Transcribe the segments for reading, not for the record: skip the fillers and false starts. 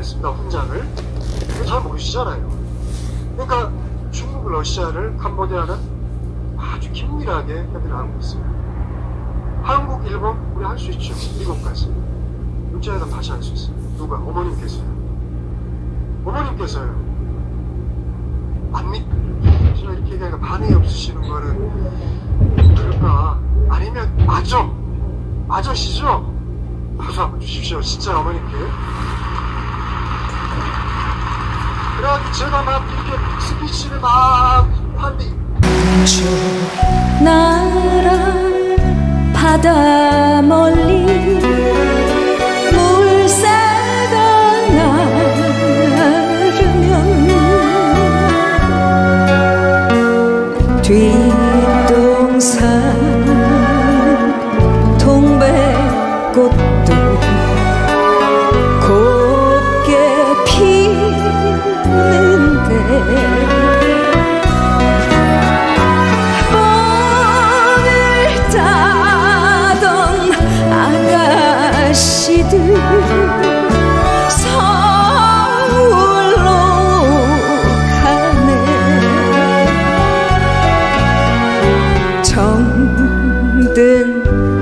하겠습니다. 훈장을. 이거 잘 모르시잖아요. 그러니까 중국, 러시아를 캄보디아는 아주 긴밀하게 협의를 하고 있어요. 한국, 일본 우리 할 수 있죠. 미국까지. 육자회담 다시 할 수 있어요. 누가? 어머님께서요. 어머님께서요. 안 믿, 제가 이렇게 얘기하니까 반응이 없으시는 거는 그럴까? 아니면 맞으시죠? 박수 한번 주십시오. 진짜 어머님께. 그래가지고 제가 막 이렇게 스피치를 막 하는데 나라 바다 멀리 물새가 나르면 뒷동산 동백꽃도 곱게 피는데 아가씨들 서울로 가네. 정든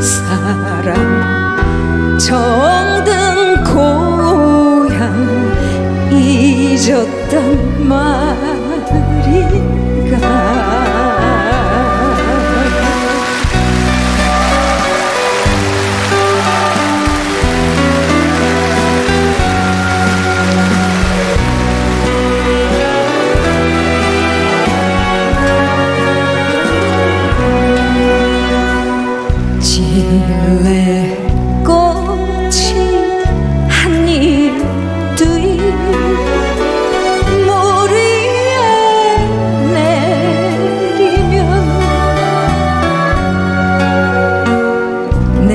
사람 정든 고향 잊었단 말인가. 꽃이 한입 두입 물 위에 내리면 내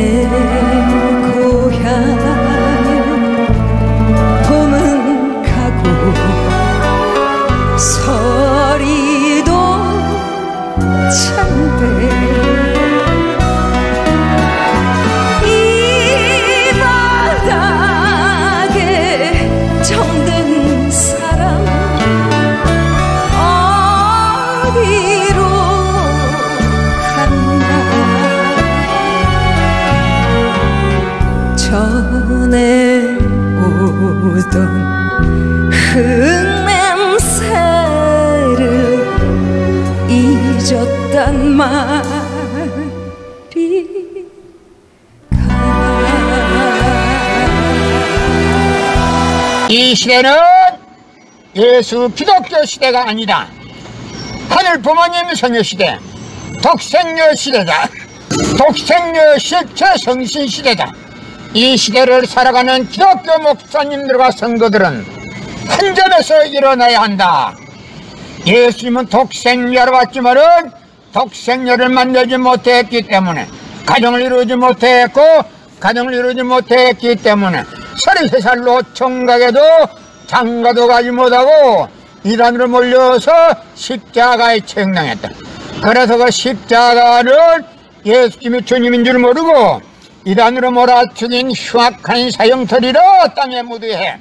고향에 봄은 가고 서리도 찬데 정든 사람 어디로 갔나. 전에 오던 흙냄새를 잊었단 말이. 이 시대는 예수 기독교 시대가 아니다. 하늘 부모님 성교 시대, 독생녀 시대다. 독생녀 실체 성신 시대다. 이 시대를 살아가는 기독교 목사님들과 성도들은 한 점에서 일어나야 한다. 예수님은 독생녀로 왔지만은 독생녀를 만들지 못했기 때문에, 가정을 이루지 못했고 가정을 이루지 못했기 때문에 33살로 총각에도 장가도 가지 못하고 이단으로 몰려서 십자가에 책당했다. 그래서 그 십자가를 예수님이 주님인 줄 모르고 이단으로 몰아죽인 흉악한 사형터리로 땅에 묻어해.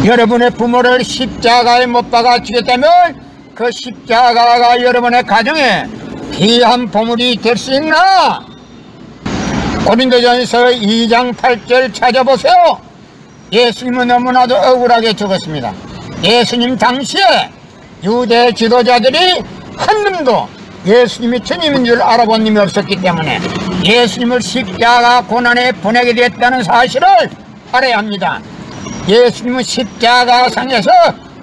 여러분의 부모를 십자가에 못 박아 죽였다면 그 십자가가 여러분의 가정에 귀한 보물이 될 수 있나? 고린도전서 2장 8절 찾아보세요. 예수님은 너무나도 억울하게 죽었습니다. 예수님 당시에 유대 지도자들이 한 놈도 예수님이 주님인 줄 알아본 놈이 없었기 때문에 예수님을 십자가 고난에 보내게 됐다는 사실을 알아야 합니다. 예수님은 십자가상에서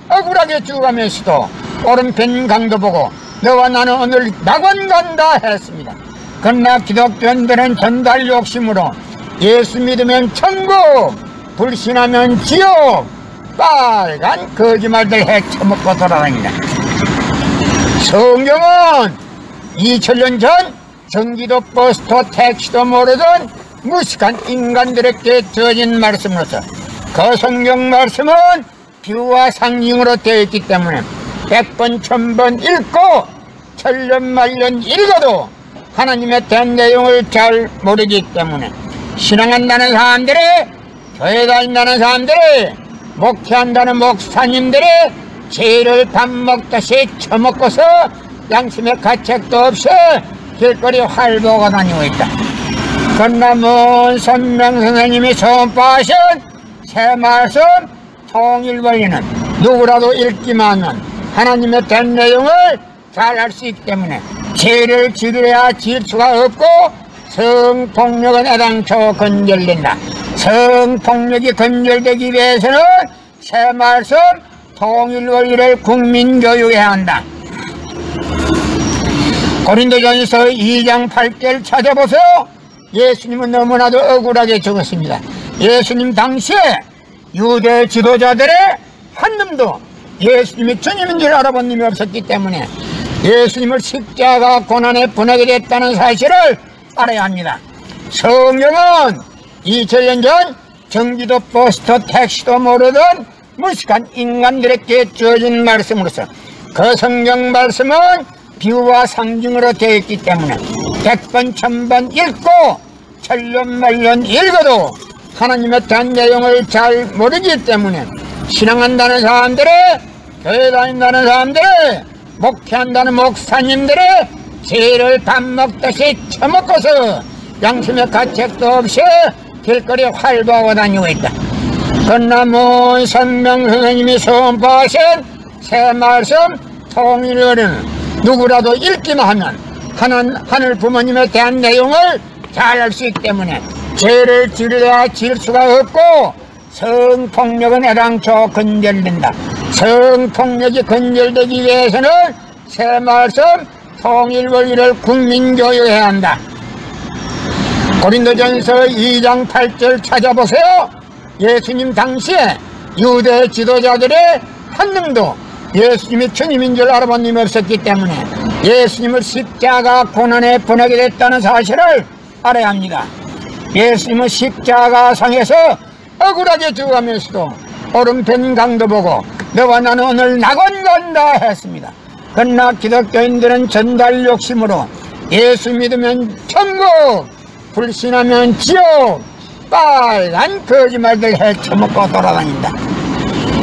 억울하게 죽어가면서도 오른편 강도 보고 너와 나는 오늘 낙원 간다 했습니다. 그러나 기독교인들은 전달 욕심으로 예수 믿으면 천국, 불신하면 지옥, 빨간 거짓말들 헤쳐먹고 돌아다닙니다. 성경은 2000년 전 전기도 버스도 택시도 모르던 무식한 인간들에게 주어진 말씀으로서 그 성경 말씀은 비유와 상징으로 되어 있기 때문에 100번 1000번 읽고 천년만년 읽어도 하나님에 대한 내용을 잘 모르기 때문에 신앙한다는 사람들의 교회 다닌다는 사람들이, 목회한다는 목사님들이 죄를 밥 먹듯이 처먹고서 양심의 가책도 없이 길거리 활보고 다니고 있다. 그러나 먼 선명 선생님이 선포하신 새 말씀 통일원리는 누구라도 읽기만 하면 하나님의 된 내용을 잘 알 수 있기 때문에 죄를 지으려야 지을 수가 없고, 성폭력은 애당초 건절된다. 성폭력이 건절되기 위해서는 새 말씀 통일원리를 국민교육해야 한다. 고린도전서 2장 8절 찾아보세요. 예수님은 너무나도 억울하게 죽었습니다. 예수님 당시에 유대 지도자들의 한 놈도 예수님이 주님인 줄 알아본 놈이 없었기 때문에 예수님을 십자가 고난에 분하게 됐다는 사실을 알아야 합니다. 성경은 2000년 전 경기도 버스터 택시도 모르던 무식한 인간들에게 주어진 말씀으로서 그 성경 말씀은 비유와 상징으로 되어 있기 때문에 100번 1000번 읽고 천년만년 읽어도 하나님의 대한 내용을 잘 모르기 때문에 신앙한다는 사람들이, 교회 다닌다는 사람들이, 목회한다는 목사님들이 죄를 밥 먹듯이 처먹고서 양심의 가책도 없이 길거리 활보하고 다니고 있다. 그러나 먼 선명 선생님이 선포하신 새 말씀 통일원리는 누구라도 읽기만 하면 하늘 부모님에 대한 내용을 잘 알 수 있기 때문에 죄를 지으려야 지을 수가 없고, 성폭력은 애당초 건절된다. 성폭력이 건절되기 위해서는 새 말씀 통일원리를 국민교육해야 한다. 고린도전서 2장 8절 찾아보세요. 예수님 당시에 유대 지도자들의 한 놈도 예수님이 주님인 줄 알아본 놈이 없었기 때문에 예수님을 십자가 고난에 분하게 됐다는 사실을 알아야 합니다. 예수님은 십자가 상에서 억울하게 죽어가면서도 오른편 강도 보고 너와 나는 오늘 낙원 간다 했습니다. 그러나 기독교인들은 전달 욕심으로 예수 믿으면 천국, 불신하면 지옥, 빨간 거짓말들 헤쳐먹고 돌아다닌다.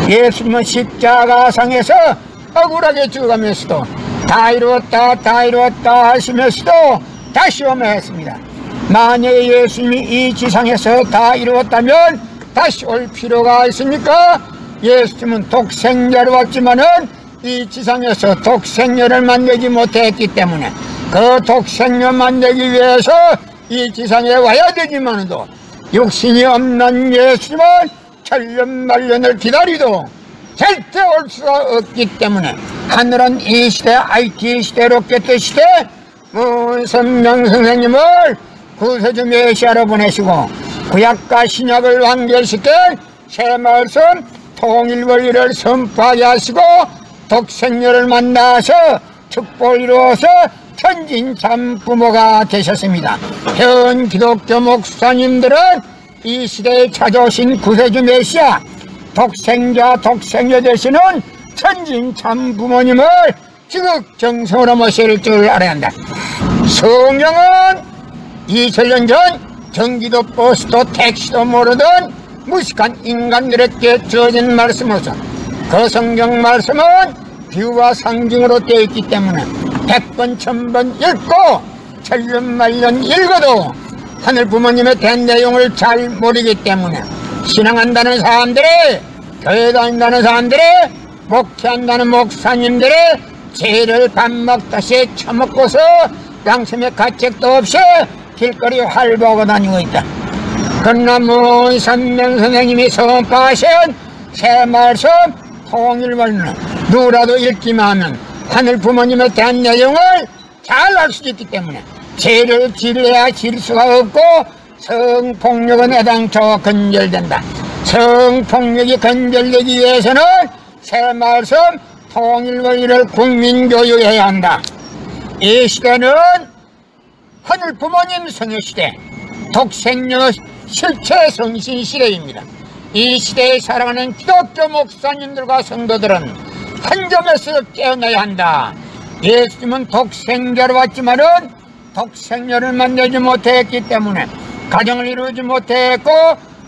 예수님은 십자가상에서 억울하게 죽어가면서도 다 이루었다 하시면서도 다시 오매했습니다. 만약에 예수님이 이 지상에서 다 이루었다면 다시 올 필요가 있습니까? 예수님은 독생자로 왔지만은 이 지상에서 독생녀를 만들지 못했기 때문에 그 독생녀 만들기 위해서 이 지상에 와야 되지만도 육신이 없는 예수님은 천년만년을 기다리도 절대 올 수가 없기 때문에 하늘은 이 시대 IT 시대 로켓 시대 선명 선생님을 구세주 메시아로 보내시고 구약과 신약을 완결시켜 새 말씀 통일원리를 선포하게 하시고 독생녀를 만나서 축복을 이루어서 천진참 부모가 되셨습니다. 현 기독교 목사님들은 이 시대에 찾아오신 구세주 메시아 독생자 독생녀 되시는 천진참 부모님을 지극정성으로 모실 줄 알아야 한다. 성경은 2000년 전 경기도 버스도 택시도 모르던 무식한 인간들에게 주어진 말씀으로서 그 성경 말씀은 비유와 상징으로 되어 있기 때문에 100번 1000번 읽고 천년만년 읽어도 하늘 부모님에 대한 내용을 잘 모르기 때문에 신앙한다는 사람들이, 교회 다닌다는 사람들이, 목회한다는 목사님들이 죄를 밥 먹듯이 처먹고서 양심의 가책도 없이 길거리 활보하고 다니고 있다. 그러나 먼 선명 선생님이 선포하신 새 말씀 통일원리는 누구라도 읽기만 하면 하늘 부모님에 대한 내용을 잘 알 수 있기 때문에 죄를 지으려야 지을 수가 없고, 성폭력은 애당초 건절된다. 성폭력이 건절되기 위해서는 새 말씀 통일원리를 국민교육해야 한다. 이 시대는 하늘 부모님 성유시대, 독생녀 실체 성신 시대입니다. 이 시대에 살아가는 기독교 목사님들과 성도들은 한 점에서 깨어나야 한다. 예수님은 독생자로 왔지만은 독생녀를 만들지 못했기 때문에 가정을 이루지 못했고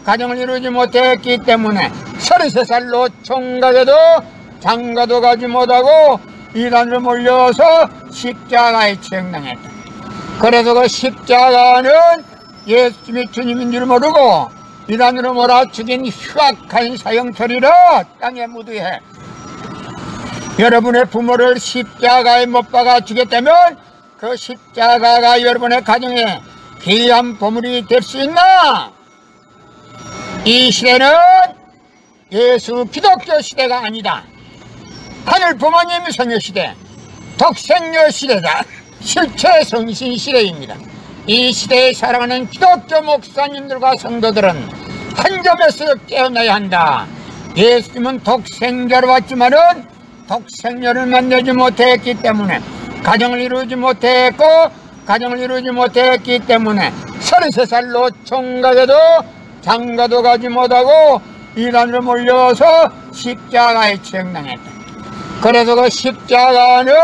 가정을 이루지 못했기 때문에 33살로 총각에도 장가도 가지 못하고 이단으로 몰려서 십자가에 처형당했다. 그래서 그 십자가는 예수님이 주님인 줄 모르고 이단으로 몰아 죽인 흉악한 사형터리로 땅에 묻으해 여러분의 부모를 십자가에 못 박아 죽였다면 그 십자가가 여러분의 가정에 귀한 보물이 될 수 있나? 이 시대는 예수 기독교 시대가 아니다. 하늘 부모님 성녀 시대, 독생녀 시대다. 실체 성신 시대입니다. 이 시대에 살아가는 기독교 목사님들과 성도들은 한 점에서 깨어나야 한다. 예수님은 독생자로 왔지만은 독생녀를 만나지 못했기 때문에 가정을 이루지 못했고 가정을 이루지 못했기 때문에 33살로 총각에도 장가도 가지 못하고 이단으로 몰려서 십자가에 처형당했다. 그래서 그 십자가는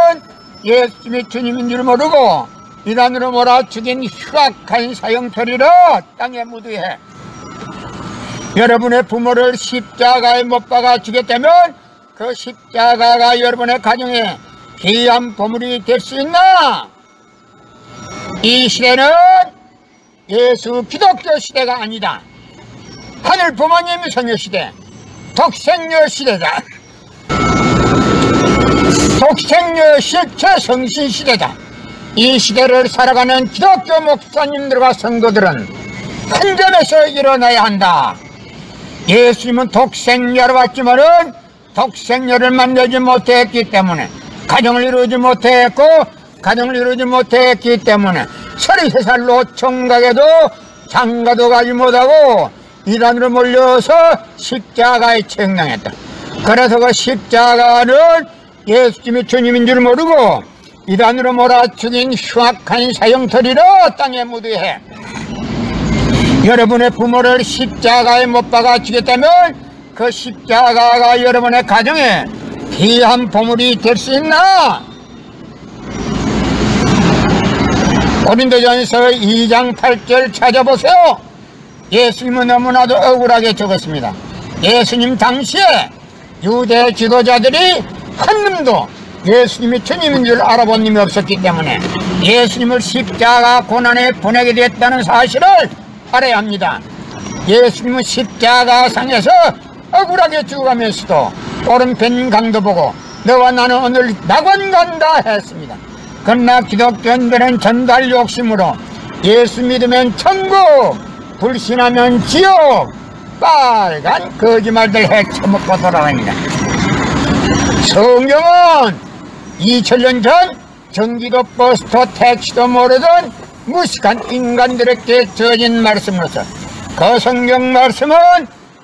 예수님이 주님인 줄 모르고 이단으로 몰아 죽인 흉악한 사형터리로 땅에 묻으해 여러분의 부모를 십자가에 못 박아 죽였다면 그 십자가가 여러분의 가정에 귀한 보물이 될 수 있나? 이 시대는 예수 기독교 시대가 아니다. 하늘 부모님 성녀 시대, 독생녀 시대다. 독생녀 실체 성신 시대다. 이 시대를 살아가는 기독교 목사님들과 성도들은 한 점에서 일어나야 한다. 예수님은 독생녀로 왔지만은 독생녀를 만나지 못했기 때문에 가정을 이루지 못했고 가정을 이루지 못했기 때문에 33살로 총각에도 장가도 가지 못하고 이단으로 몰려서 십자가에 처형당했다. 그래서 그 십자가는 예수님이 주님인 줄 모르고 이단으로 몰아 죽인 흉악한 사형터리로 땅에 묻으해 여러분의 부모를 십자가에 못 박아 죽였다면 그 십자가가 여러분의 가정에 귀한 보물이 될 수 있나? 고린도전서 2장 8절 찾아보세요. 예수님은 너무나도 억울하게 적었습니다. 예수님 당시에 유대 지도자들이 한 놈도 예수님이 주님인 줄 알아본 님이 없었기 때문에 예수님을 십자가 고난에 보내게 됐다는 사실을 알아야 합니다. 예수님은 십자가상에서 억울하게 죽어가면서도 오른편 강도 보고 너와 나는 오늘 낙원 간다 했습니다. 그러나 기독교인들은 전달 욕심으로 예수 믿으면 천국, 불신하면 지옥, 빨간 거짓말들 헤쳐먹고 돌아갑니다. 성경은 2000년 전 전기도 버스도 택시도 모르던 무식한 인간들에게 주어진 말씀으로서 그 성경 말씀은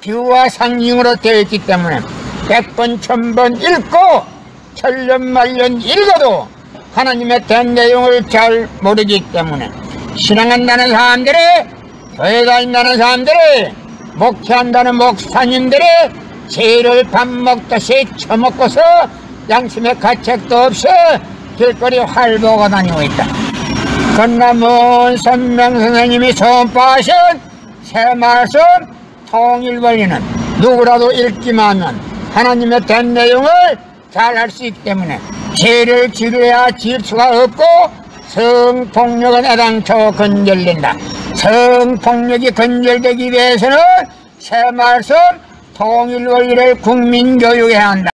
비유와 상징으로 되어 있기 때문에 100번 1000번 읽고 천년만년 읽어도 하나님의 된 내용을 잘 모르기 때문에 신앙한다는 사람들이, 교회 다닌다는 사람들이, 목회한다는 목사님들이 죄를 밥 먹듯이 처먹고서 양심의 가책도 없이 길거리 활보고 다니고 있다. 그러나 먼 선명 선생님이 선포하신 새 말씀 통일원리는 누구라도 읽기만 하면 하나님의 된 내용을 잘 알 수 있기 때문에 죄를 지루해야 지을 수가 없고 성폭력은 애당초 건절된다. 성폭력이 건절되기 위해서는 새 말씀 통일원리를 국민교육해야 한다.